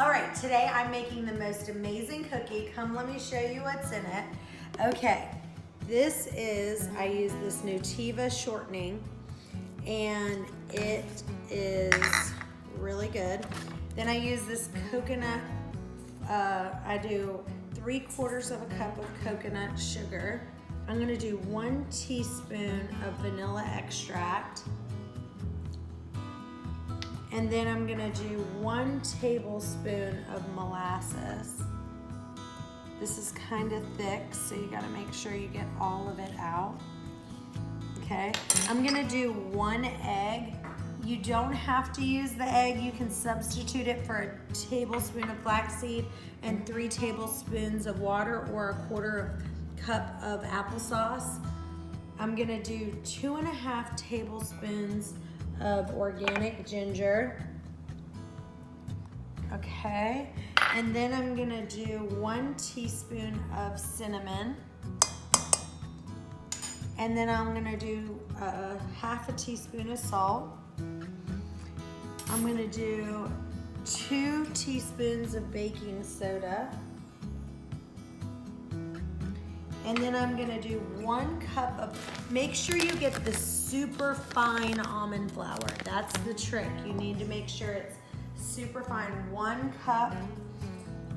All right, today I'm making the most amazing cookie. Come, let me show you what's in it. Okay, I use this Nutiva shortening, and it is really good. Then I use this coconut, I do 3/4 of a cup of coconut sugar. I'm gonna do 1 teaspoon of vanilla extract. And then I'm gonna do 1 tablespoon of molasses. This is kind of thick, so you gotta make sure you get all of it out. Okay, I'm gonna do 1 egg. You don't have to use the egg. You can substitute it for a tablespoon of flaxseed and 3 tablespoons of water or 1/4 cup of applesauce. I'm gonna do 2.5 tablespoons of organic ginger. Okay, and then I'm gonna do 1 teaspoon of cinnamon. And then I'm gonna do 1/2 teaspoon of salt. I'm gonna do 2 teaspoons of baking soda. And then I'm gonna do 1 cup of, make sure you get the super fine almond flour. That's the trick. You need to make sure it's super fine. 1 cup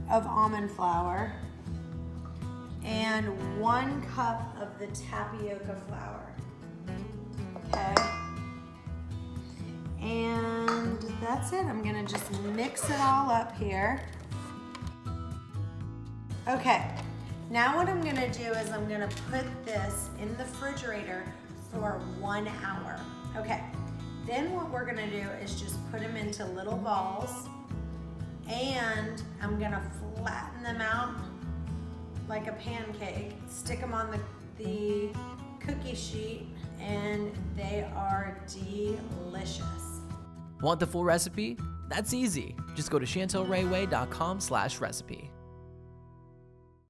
of almond flour and 1 cup of the tapioca flour. Okay. And that's it. I'm gonna just mix it all up here. Okay. Now what I'm gonna do is I'm gonna put this in the refrigerator for 1 hour. Okay, then what we're gonna do is just put them into little balls, and I'm gonna flatten them out like a pancake, stick them on the cookie sheet, and they are delicious. Want the full recipe? That's easy. Just go to ChantelRayway.com/recipe.